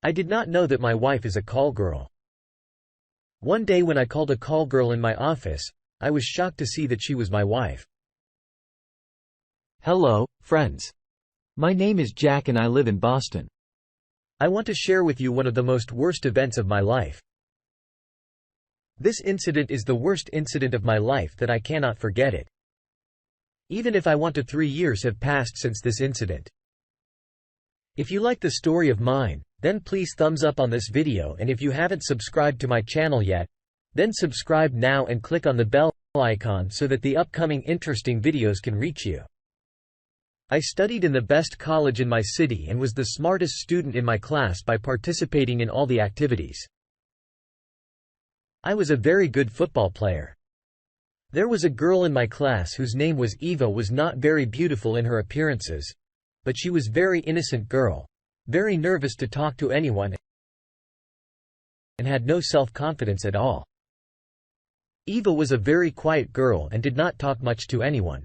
I did not know that my wife is a call girl. One day when I called a call girl in my office, I was shocked to see that she was my wife. Hello, friends. My name is Jack and I live in Boston. I want to share with you one of the most worst events of my life. This incident is the worst incident of my life that I cannot forget it. Even if I want to, 3 years have passed since this incident. If you like the story of mine, then please thumbs up on this video, and if you haven't subscribed to my channel yet, then subscribe now and click on the bell icon so that the upcoming interesting videos can reach you. I studied in the best college in my city and was the smartest student in my class by participating in all the activities. I was a very good football player. There was a girl in my class whose name was Eva. Was not very beautiful in her appearances, but she was very innocent girl, very nervous to talk to anyone, and had no self-confidence at all. Eva was a very quiet girl and did not talk much to anyone.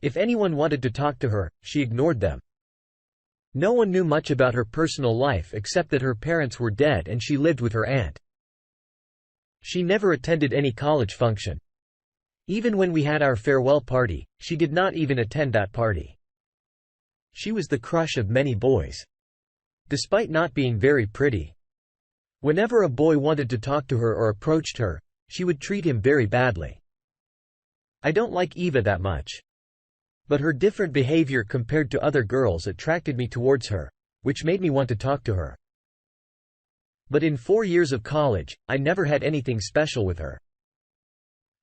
If anyone wanted to talk to her, she ignored them. No one knew much about her personal life except that her parents were dead and she lived with her aunt. She never attended any college function. Even when we had our farewell party, she did not even attend that party. She was the crush of many boys, despite not being very pretty. Whenever a boy wanted to talk to her or approached her, she would treat him very badly. I don't like Eva that much. But her different behavior compared to other girls attracted me towards her, which made me want to talk to her. But in 4 years of college, I never had anything special with her.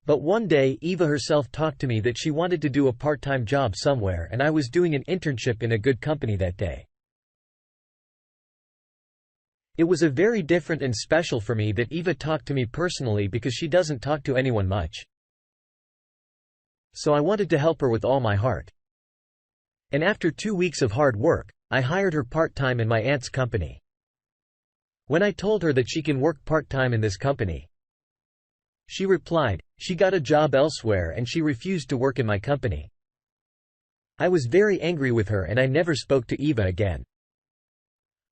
But one day Eva herself talked to me that she wanted to do a part-time job somewhere, and I was doing an internship in a good company that day. It was a very different and special for me that Eva talked to me personally because she doesn't talk to anyone much. So I wanted to help her with all my heart. And after 2 weeks of hard work, I hired her part-time in my aunt's company. When I told her that she can work part-time in this company, she replied, she got a job elsewhere and she refused to work in my company. I was very angry with her and I never spoke to Eva again.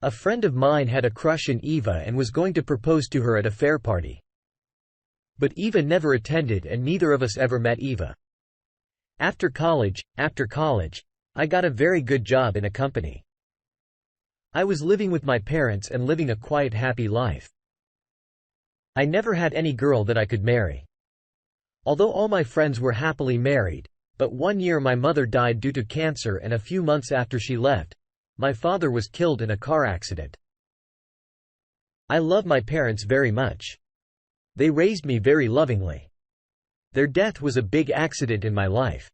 A friend of mine had a crush on Eva and was going to propose to her at a fair party. But Eva never attended and neither of us ever met Eva. After college, I got a very good job in a company. I was living with my parents and living a quiet, happy life. I never had any girl that I could marry. Although all my friends were happily married, but one year my mother died due to cancer and a few months after she left, my father was killed in a car accident. I love my parents very much. They raised me very lovingly. Their death was a big accident in my life.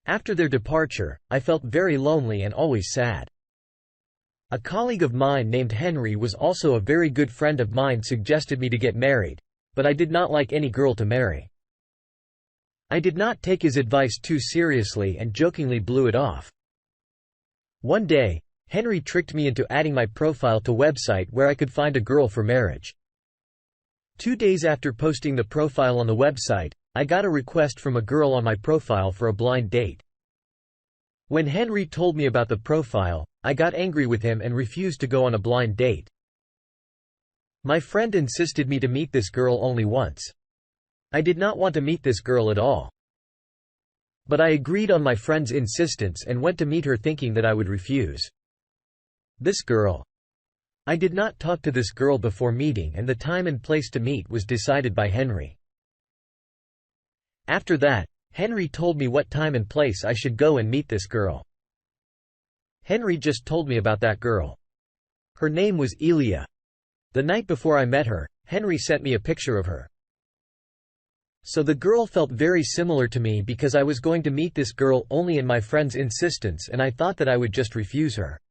After their departure, I felt very lonely and always sad. A colleague of mine named Henry was also a very good friend of mine, suggested me to get married, but I did not like any girl to marry. I did not take his advice too seriously and jokingly blew it off. One day, Henry tricked me into adding my profile to a website where I could find a girl for marriage. 2 days after posting the profile on the website, I got a request from a girl on my profile for a blind date. When Henry told me about the profile, I got angry with him and refused to go on a blind date. My friend insisted me to meet this girl only once. I did not want to meet this girl at all. But I agreed on my friend's insistence and went to meet her thinking that I would refuse. This girl. I did not talk to this girl before meeting, and the time and place to meet was decided by Henry. After that, Henry told me what time and place I should go and meet this girl. Henry just told me about that girl. Her name was Elia. The night before I met her, Henry sent me a picture of her. So the girl felt very similar to me because I was going to meet this girl only in my friend's insistence, and I thought that I would just refuse her.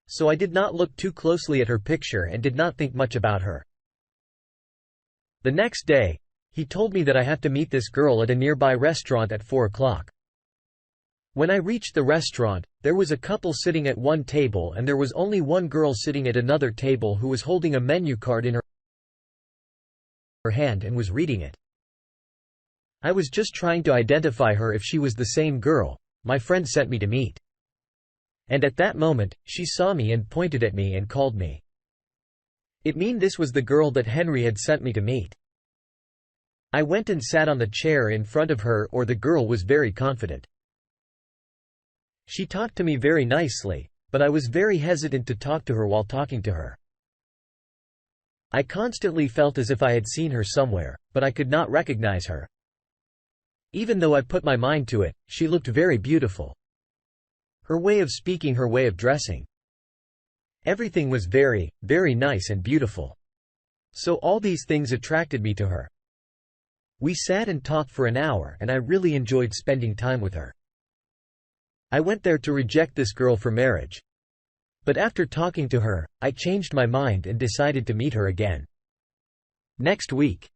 So I did not look too closely at her picture and did not think much about her. The next day, he told me that I have to meet this girl at a nearby restaurant at 4 o'clock. When I reached the restaurant, there was a couple sitting at one table and there was only one girl sitting at another table who was holding a menu card in her hand and was reading it. I was just trying to identify her if she was the same girl my friend sent me to meet. And at that moment, she saw me and pointed at me and called me. It mean this was the girl that Henry had sent me to meet. I went and sat on the chair in front of her, or the girl was very confident. She talked to me very nicely, but I was very hesitant to talk to her while talking to her. I constantly felt as if I had seen her somewhere, but I could not recognize her. Even though I put my mind to it, she looked very beautiful. Her way of speaking, her way of dressing. Everything was very, very nice and beautiful. So all these things attracted me to her. We sat and talked for an hour and I really enjoyed spending time with her. I went there to reject this girl for marriage. But after talking to her, I changed my mind and decided to meet her again. Next week.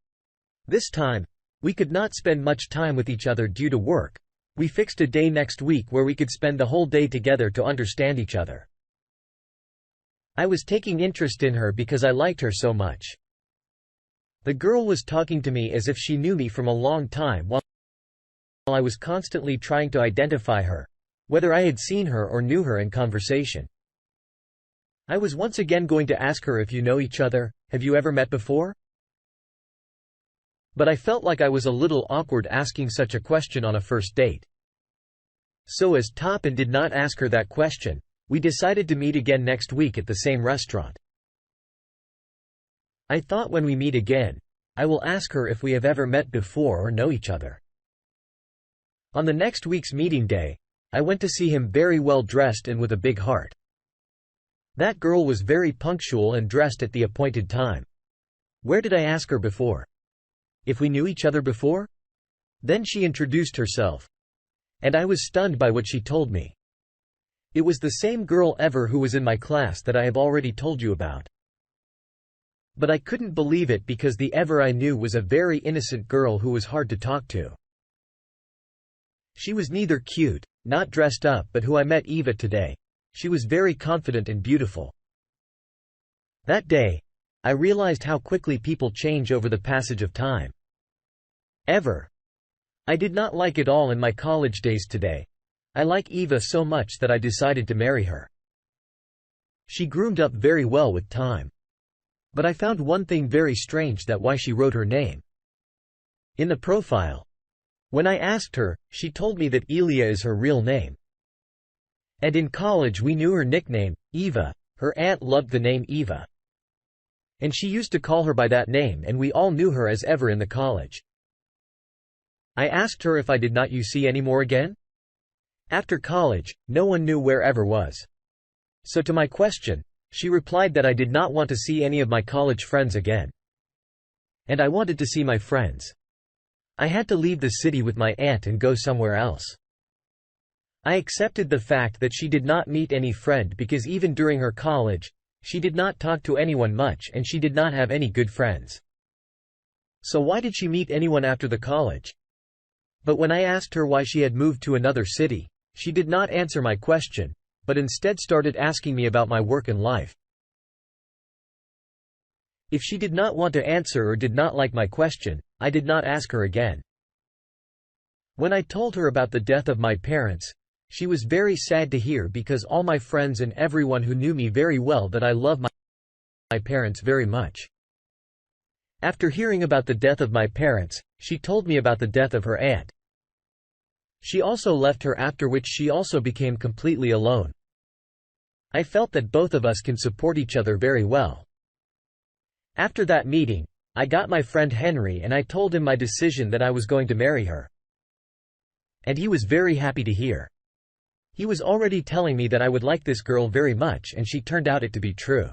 This time, we could not spend much time with each other due to work. We fixed a day next week where we could spend the whole day together to understand each other. I was taking interest in her because I liked her so much. The girl was talking to me as if she knew me from a long time while I was constantly trying to identify her, whether I had seen her or knew her in conversation. I was once again going to ask her, if you know each other, have you ever met before? But I felt like I was a little awkward asking such a question on a first date. So as top and did not ask her that question, we decided to meet again next week at the same restaurant. I thought when we meet again, I will ask her if we have ever met before or know each other. On the next week's meeting day, I went to see him very well dressed and with a big heart. That girl was very punctual and dressed at the appointed time. Where did I ask her before? If we knew each other before? Then she introduced herself. And I was stunned by what she told me. It was the same girl Ever who was in my class that I have already told you about. But I couldn't believe it because the Ever I knew was a very innocent girl who was hard to talk to. She was neither cute, not dressed up, but who I met Eva today. She was very confident and beautiful. That day, I realized how quickly people change over the passage of time. Ever. I did not like it all in my college days today. I like Eva so much that I decided to marry her. She groomed up very well with time. But I found one thing very strange, that why she wrote her name in the profile. When I asked her, she told me that Elia is her real name. And in college we knew her nickname, Eva. Her aunt loved the name Eva. And she used to call her by that name, and we all knew her as Ever in the college. I asked her if I did not you see any more again? After college, no one knew where Ever was. So to my question, she replied that I did not want to see any of my college friends again. And I wanted to see my friends. I had to leave the city with my aunt and go somewhere else. I accepted the fact that she did not meet any friend because even during her college, she did not talk to anyone much and she did not have any good friends. So why did she meet anyone after the college? But when I asked her why she had moved to another city, she did not answer my question, but instead started asking me about my work and life. If she did not want to answer or did not like my question, I did not ask her again. When I told her about the death of my parents, she was very sad to hear because all my friends and everyone who knew me very well that I love my parents very much. After hearing about the death of my parents, she told me about the death of her aunt. She also left her, after which she also became completely alone. I felt that both of us can support each other very well. After that meeting, I got my friend Henry and I told him my decision that I was going to marry her. And he was very happy to hear. He was already telling me that I would like this girl very much, and she turned out it to be true.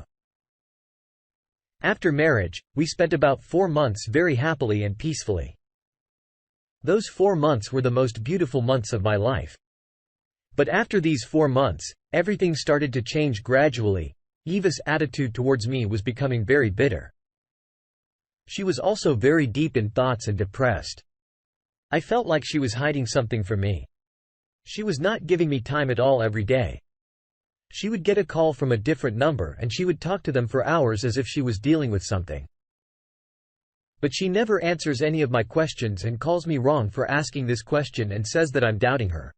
After marriage, we spent about 4 months very happily and peacefully. Those 4 months were the most beautiful months of my life. But after these 4 months, everything started to change gradually. Eva's attitude towards me was becoming very bitter. She was also very deep in thoughts and depressed. I felt like she was hiding something from me. She was not giving me time at all every day. She would get a call from a different number and she would talk to them for hours as if she was dealing with something. But she never answers any of my questions and calls me wrong for asking this question and says that I'm doubting her.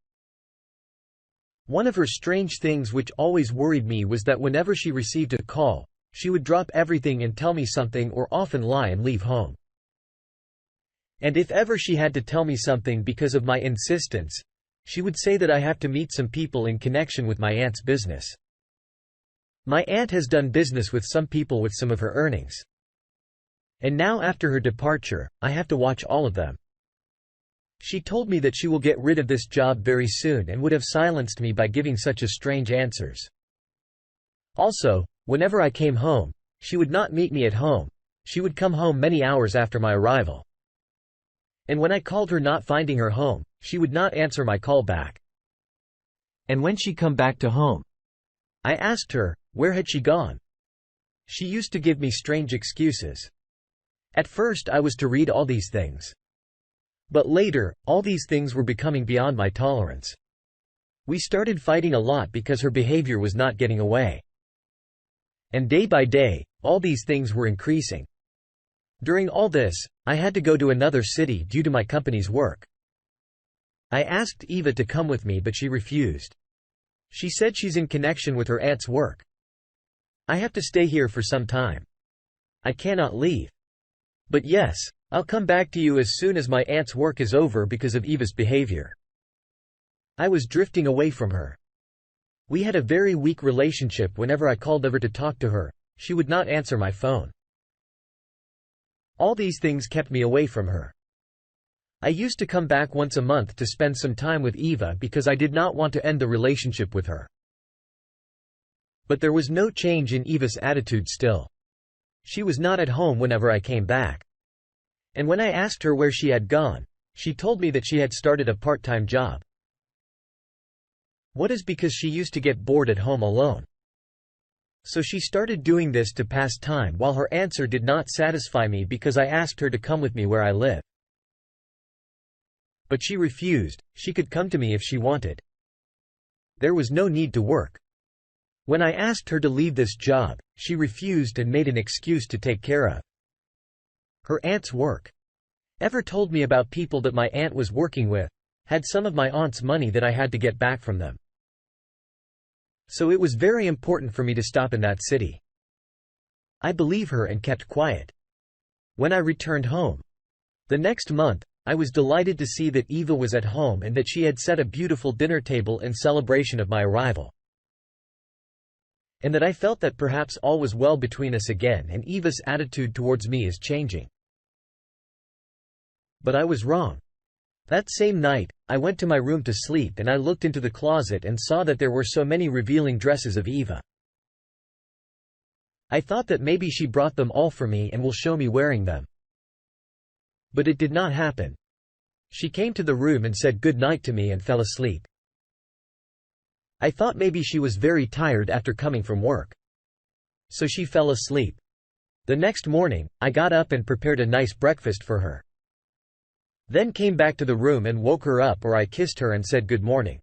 One of her strange things which always worried me was that whenever she received a call, she would drop everything and tell me something, or often lie and leave home. And if ever she had to tell me something because of my insistence, she would say that I have to meet some people in connection with my aunt's business. My aunt has done business with some people with some of her earnings. And now after her departure, I have to watch all of them. She told me that she will get rid of this job very soon and would have silenced me by giving such a strange answers. Also, whenever I came home, she would not meet me at home. She would come home many hours after my arrival. And when I called her not finding her home, she would not answer my call back. And when she come back to home, I asked her, where had she gone? She used to give me strange excuses. At first I was to read all these things. But later, all these things were becoming beyond my tolerance. We started fighting a lot because her behavior was not getting away. And day by day, all these things were increasing. During all this, I had to go to another city due to my company's work. I asked Eva to come with me, but she refused. She said she's in connection with her aunt's work. I have to stay here for some time. I cannot leave. But yes, I'll come back to you as soon as my aunt's work is over because of Eva's behavior. I was drifting away from her. We had a very weak relationship. Whenever I called over to talk to her, she would not answer my phone. All these things kept me away from her. I used to come back once a month to spend some time with Eva because I did not want to end the relationship with her. But there was no change in Eva's attitude still. She was not at home whenever I came back. And when I asked her where she had gone, she told me that she had started a part-time job. What is because she used to get bored at home alone. So she started doing this to pass time, while her answer did not satisfy me because I asked her to come with me where I live. But she refused. She could come to me if she wanted. There was no need to work. When I asked her to leave this job, she refused and made an excuse to take care of her aunt's work. Ever told me about people that my aunt was working with, had some of my aunt's money that I had to get back from them. So it was very important for me to stop in that city. I believe her and kept quiet. When I returned home the next month, I was delighted to see that Eva was at home and that she had set a beautiful dinner table in celebration of my arrival. And that I felt that perhaps all was well between us again and Eva's attitude towards me is changing. But I was wrong. That same night, I went to my room to sleep and I looked into the closet and saw that there were so many revealing dresses of Eva. I thought that maybe she brought them all for me and will show me wearing them. But it did not happen. She came to the room and said good night to me and fell asleep. I thought maybe she was very tired after coming from work. So she fell asleep. The next morning, I got up and prepared a nice breakfast for her. Then came back to the room and woke her up, or I kissed her and said good morning.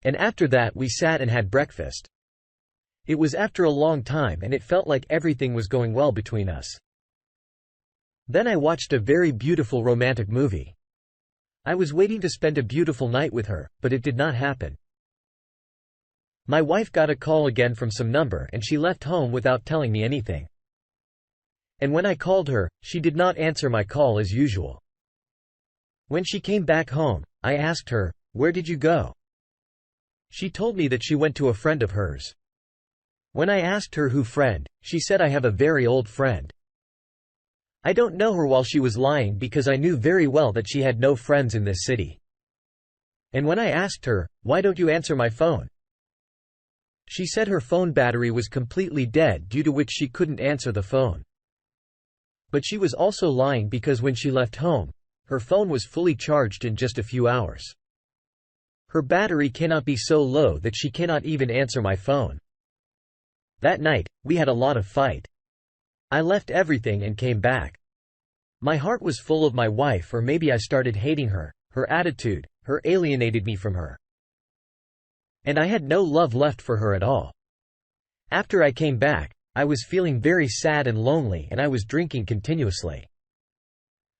And after that we sat and had breakfast. It was after a long time and it felt like everything was going well between us. Then I watched a very beautiful romantic movie. I was waiting to spend a beautiful night with her, but it did not happen. My wife got a call again from some number and she left home without telling me anything. And when I called her, she did not answer my call as usual. When she came back home, I asked her, "Where did you go?" She told me that she went to a friend of hers. When I asked her who friend, she said I have a very old friend. I don't know her while she was lying because I knew very well that she had no friends in this city. And when I asked her, "Why don't you answer my phone?" she said her phone battery was completely dead, due to which she couldn't answer the phone. But she was also lying because when she left home, her phone was fully charged in just a few hours. Her battery cannot be so low that she cannot even answer my phone. That night, we had a lot of fight. I left everything and came back. My heart was full of my wife, or maybe I started hating her. Her attitude, her alienated me from her. And I had no love left for her at all. After I came back, I was feeling very sad and lonely and I was drinking continuously.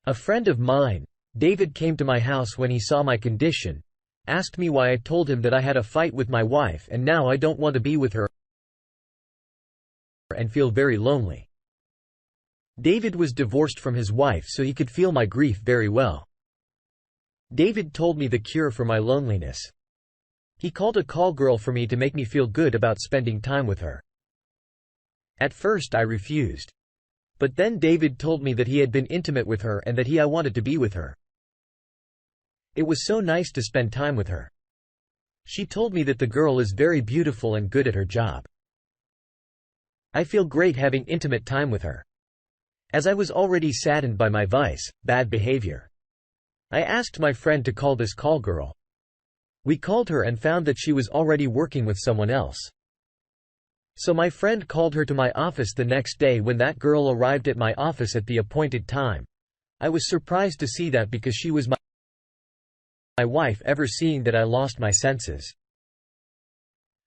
A friend of mine, David, came to my house when he saw my condition, asked me why I told him that I had a fight with my wife and now I don't want to be with her and feel very lonely. David was divorced from his wife so he could feel my grief very well. David told me the cure for my loneliness. He called a call girl for me to make me feel good about spending time with her. At first I refused. But then David told me that he had been intimate with her and that I wanted to be with her. It was so nice to spend time with her. She told me that the girl is very beautiful and good at her job. I feel great having intimate time with her. As I was already saddened by my bad behavior. I asked my friend to call this call girl. We called her and found that she was already working with someone else. So my friend called her to my office the next day. When that girl arrived at my office at the appointed time, I was surprised to see that because she was my wife, ever seeing that I lost my senses.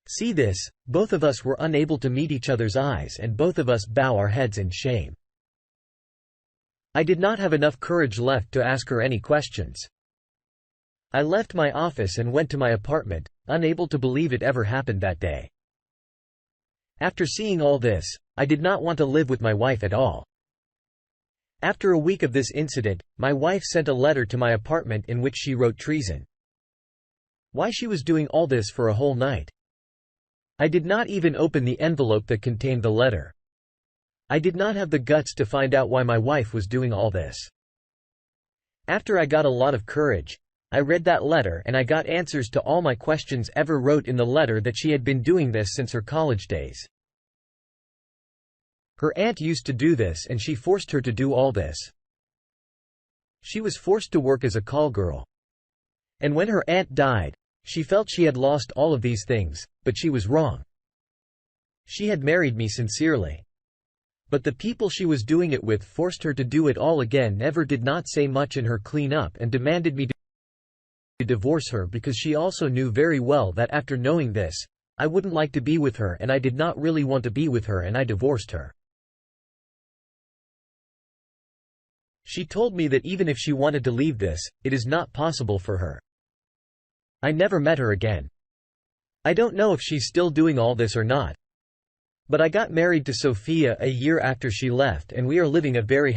See this, both of us were unable to meet each other's eyes and both of us bow our heads in shame. I did not have enough courage left to ask her any questions. I left my office and went to my apartment, unable to believe it ever happened that day. After seeing all this, I did not want to live with my wife at all. After a week of this incident, my wife sent a letter to my apartment in which she wrote treason. Why she was doing all this for a whole night. I did not even open the envelope that contained the letter. I did not have the guts to find out why my wife was doing all this. After I got a lot of courage, I read that letter and I got answers to all my questions. Ever wrote in the letter that she had been doing this since her college days. Her aunt used to do this and she forced her to do all this. She was forced to work as a call girl. And when her aunt died, she felt she had lost all of these things, but she was wrong. She had married me sincerely. But the people she was doing it with forced her to do it all again. Never did not say much in her clean up and demanded me to divorce her because she also knew very well that after knowing this, I wouldn't like to be with her and I did not really want to be with her and I divorced her. She told me that even if she wanted to leave this, it is not possible for her. I never met her again. I don't know if she's still doing all this or not. But I got married to Sophia a year after she left and we are living a very